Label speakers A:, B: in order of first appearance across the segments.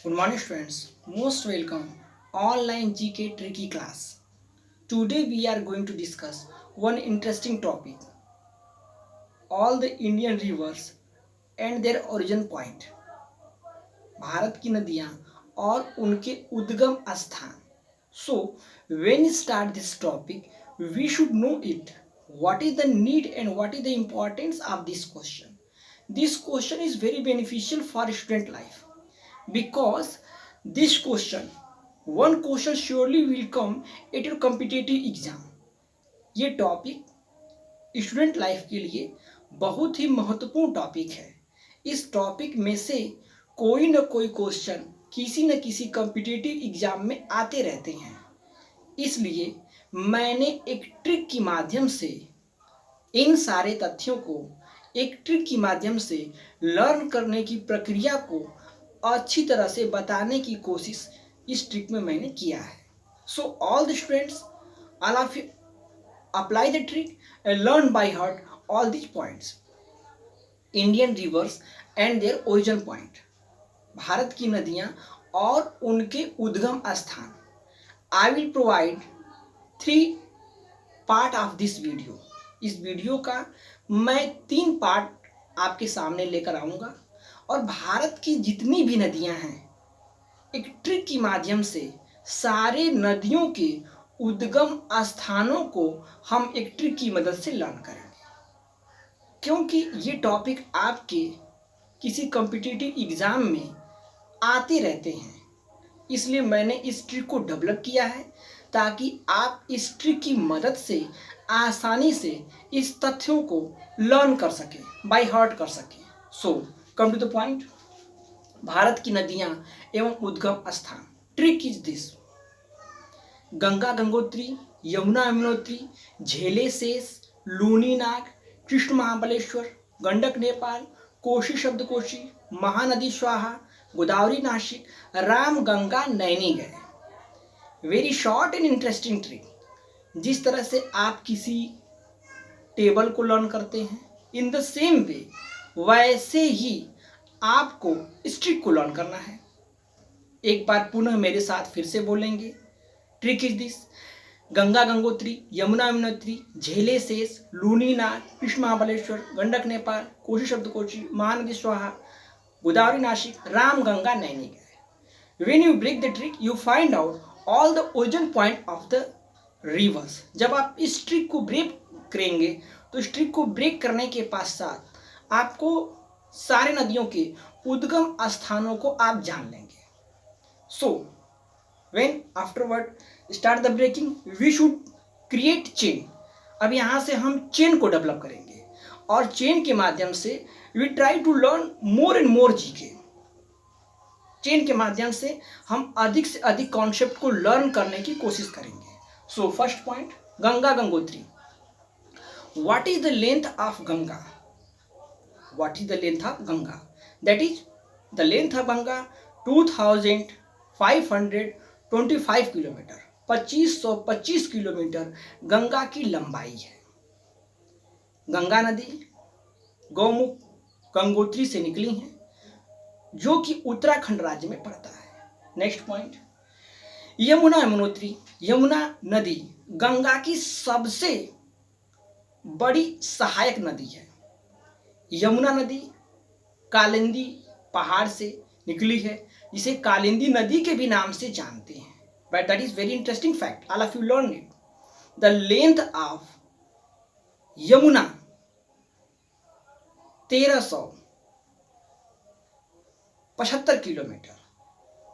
A: Good morning students, most welcome online GK tricky class. Today we are going to discuss one interesting topic, all the Indian rivers and their origin point. Bharat की नदियाँ और उनके उद्गम स्थान. So when we start this topic, we should know it. What is the need and what is the importance of this question? This question is very beneficial for student life because this question, one question surely will come at your competitive exam. ये topic student life के लिए बहुत ही महत्वपूर्ण topic है. इस topic में से कोई न कोई क्वेश्चन किसी न किसी कॉम्पिटिटिव एग्जाम में आते रहते हैं. इसलिए मैंने एक ट्रिक के माध्यम से इन सारे तथ्यों को एक ट्रिक के माध्यम से लर्न करने की प्रक्रिया को अच्छी तरह से बताने की कोशिश इस ट्रिक में मैंने किया है. So all the students, all of you apply the trick and learn by heart all this points. Indian rivers and their origin point. Bharat की नदियां और उनके उद्गम स्थान. I will provide 3 part of this video. इस वीडियो का मैं 3 part आपके सामने लेकर आऊँगा और भारत की जितनी भी नदियां हैं एक ट्रिक के माध्यम से सारे नदियों के उद्गम स्थानों को हम एक ट्रिक की मदद से लर्न करेंगे. क्योंकि ये टॉपिक आपके किसी कॉम्पिटिटिव एग्ज़ाम में आते रहते हैं, इसलिए मैंने इस ट्रिक को डेवलप किया है ताकि आप इस ट्रिक की मदद से आसानी से इस तथ्यों को लर्न कर सकें, बाय हार्ट कर सकें. So come to the point. Bharat की नदियां एवं उद्गम स्थान. Trick is this: Ganga Gangotri, Yamuna Yamunotri, झेले शेष, लूनी नाग, कृष्ण महाबलेश्वर, गंडक नेपाल, कोशी शब्दकोशी, महानदी स्वाहा, गोदावरी नासिक, राम गंगा नैनी गए. Very short and interesting trick. जिस तरह से आप किसी टेबल को लर्न करते हैं, इन द सेम वे वैसे ही आपको इस ट्रिक को लर्न करना है. एक बार पुनः मेरे साथ फिर से बोलेंगे. Trick is this: Ganga Gangotri, Yamuna Yamunotri, झेले शेष, लूनी नाग, कृष्ण महाबलेश्वर, गंडक नेपाल, कोशी शब्दकोशी, महानदी स्वाहा, गोदावरी नासिक, राम गंगा नैनी गए. When you break the trick, you find out all the origin point of the rivers. जब आप इस ट्रिक को ब्रेक करेंगे तो इस ट्रिक को ब्रेक करने के पश्चात आपको सारे नदियों के उद्गम स्थानों को आप जान लेंगे. So when afterward start the breaking, we should create chain. अब यहाँ से हम चेन को डेवलप करेंगे और चेन के माध्यम से we try to learn more and more GK. Chain के माध्यम से हम अधिक से अधिक कॉन्सेप्ट को लर्न करने की कोशिश करेंगे. So first point, Ganga Gangotri. What is the length of Ganga? What is the length of Ganga? That is the length of Ganga 2525 kilometre. 2525 kilometre Ganga की लंबाई है. गंगा नदी गौमुख गंगोत्री से निकली हैं जो कि उत्तराखंड राज्य में पड़ता है. Next point, Yamuna Yamunotri. यमुना नदी गंगा की सबसे बड़ी सहायक नदी है. यमुना नदी कालिंदी पहाड़ से निकली है जिसे कालिंदी नदी के भी नाम से जानते हैं. But that is very interesting fact, all of you learn it. The length of Yamuna 1375 kilometre,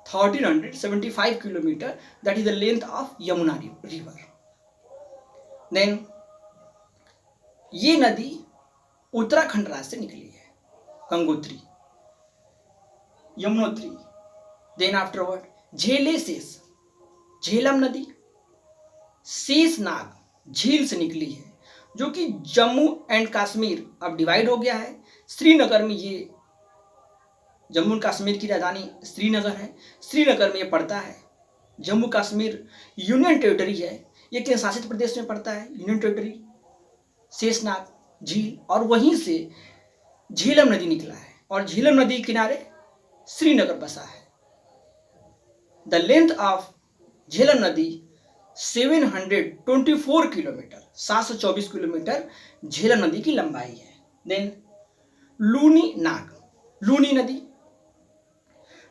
A: 1375 kilometre. That is the length of Yamuna river. Then ये नदी उत्तराखंड राज्य से निकली है. गंगोत्री, यमुनोत्री. देन आफ्टरवर्ड झेले शेष, झेलम नदी शेषनाग झील से निकली है जो कि जम्मू एंड कश्मीर अब डिवाइड हो गया है. श्रीनगर में ये, जम्मू एंड कश्मीर की राजधानी श्रीनगर है, श्रीनगर में ये पड़ता है. जम्मू कश्मीर यूनियन टेरिटरी है, ये केंद्र शासित प्रदेश में पड़ता है, यूनियन टेरिटरी. शेषनाग झील और वहीं से झेलम नदी निकला है और झेलम नदी के किनारे श्रीनगर बसा है. द लेंथ ऑफ झेलम नदी 724 किलोमीटर, 724 किलोमीटर झेलम नदी की लंबाई है। देन लूनी नाग, लूनी नदी,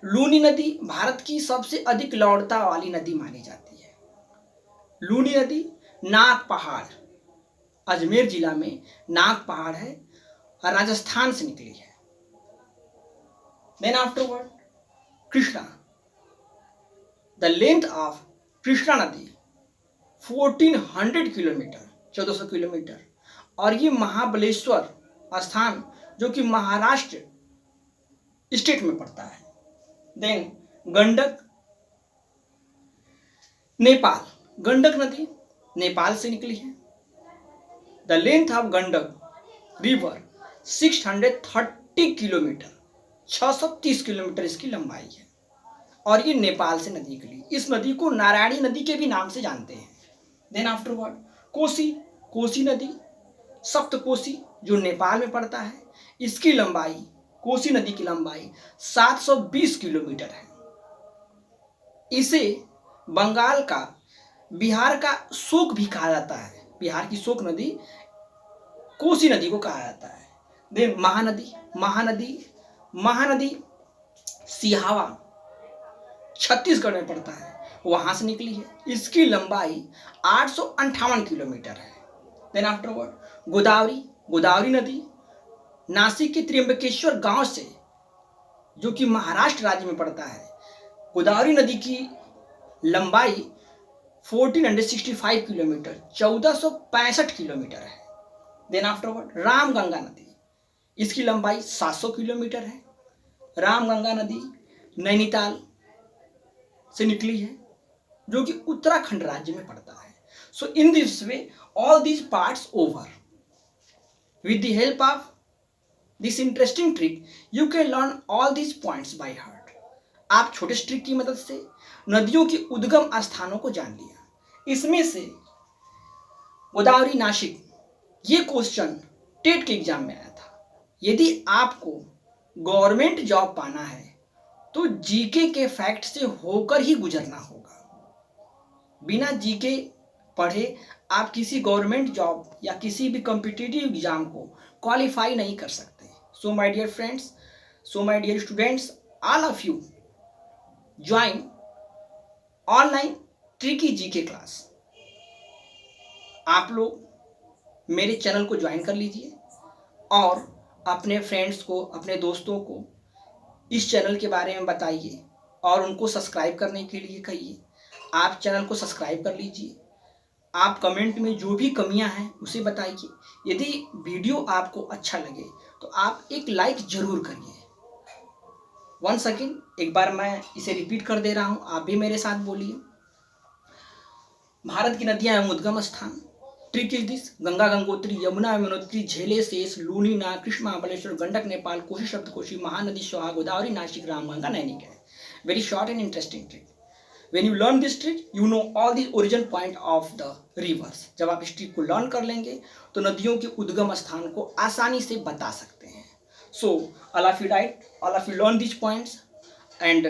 A: लूनी नदी भारत की सबसे अधिक लौड़ता वाली नदी मानी जाती है। लूनी नदी नाग पहाड़, अजमेर जिला में नाग पहाड़ है और राजस्थान से निकली है। Then afterward Krishna, the length of Krishna नदी 1400 किलोमीटर, 1400 किलोमीटर, और ये महाबलेश्वर स्थान जो कि महाराष्ट्र स्टेट में पड़ता है। देन गंडक, नेपाल, गंडक नदी नेपाल से निकली है। The length of Gandak river 630 kilometre, 630 kilometre इसकी लंबाई है और ये नेपाल से नदी निकली। इस नदी को नारायणी नदी के भी नाम से जानते हैं। देन आफ्टरवर्ड कोसी, कोसी नदी, सप्तकोसी जो नेपाल में पड़ता है, इसकी लंबाई, कोसी नदी की लंबाई 720 किलोमीटर है। इसे बंगाल का, बिहार का शोक भी कहा जाता है। बिहार की शोक नदी कोसी नदी को कहा जाता है। देन महानदी, महानदी, महानदी सिहावा छत्तीसगढ़ में पड़ता है, वहां से निकली है। इसकी लंबाई 858 किलोमीटर है। देन आफ्टरवर्ड गोदावरी, गोदावरी नदी नासिक के त्र्यंबकेश्वर गांव से, जो कि महाराष्ट्र राज्य में पड़ता है, गोदावरी नदी की लंबाई 1465 किलोमीटर, 1465 किलोमीटर है। देन आफ्टरवर्ड रामगंगा नदी, इसकी लंबाई 700 किलोमीटर है। रामगंगा नदी नैनीताल से निकली है, जो कि उत्तराखंड राज्य में पड़ता है। So in this way all these parts over. With the help of this interesting trick, you can learn all these points by heart. आप छोटे ट्रिक की मदद से नदियों की उद्गम स्थानों को जान लिया। इसमें से गोदावरी नासिक, ये क्वेश्चन टेट के एग्जाम में आया था। यदि आपको गवर्नमेंट जॉब पाना है तो जीके के फैक्ट से होकर ही गुजरना होगा। बिना जीके पढ़े आप किसी गवर्नमेंट जॉब या किसी भी कॉम्पिटिटिव एग्जाम को क्वालिफाई नहीं कर सकते। So my dear friends, so my dear students, all of you join online tricky GK class. आप लोग मेरे चैनल को ज्वाइन कर लीजिए और अपने फ्रेंड्स को, अपने दोस्तों को इस चैनल के बारे में बताइए और उनको सब्सक्राइब करने के लिए कहिए। आप चैनल को सब्सक्राइब कर लीजिए। आप कमेंट में जो भी कमियां हैं उसे बताइए। यदि वीडियो आपको अच्छा लगे तो आप एक लाइक जरूर करिए। वंस अगेन एक बार मैं इसे रिपीट कर दे रहा हूं, आप भी मेरे साथ बोलिए। भारत की नदियां एवं उद्गम स्थान, trick is this: Ganga, Gangotri, Yamuna, Yamunotri, झेले, शेष, लूनी, नाग, कृष्ण, महाबलेश्वर, गंडक नेपाल, कोसी, सप्तकोशी, महानदी सोहा, Godavari Nashik, Ramganga Nainital. Very short and interesting trick. When you learn this trick, you know all the origin point of the rivers. जब आप इस ट्रिक को लर्न कर लेंगे तो नदियों के उद्गम स्थान को आसानी से बता सकते हैं। So all of you right, all of you learn these points. And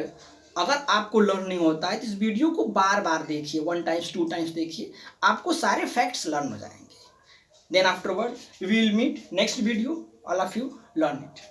A: अगर आपको लर्न नहीं होता है तो इस वीडियो को बार बार देखिए, 1 टाइम्स 2 टाइम्स देखिए, आपको सारे फैक्ट्स लर्न हो जाएंगे। Then afterward we will meet next video. All of you learn it.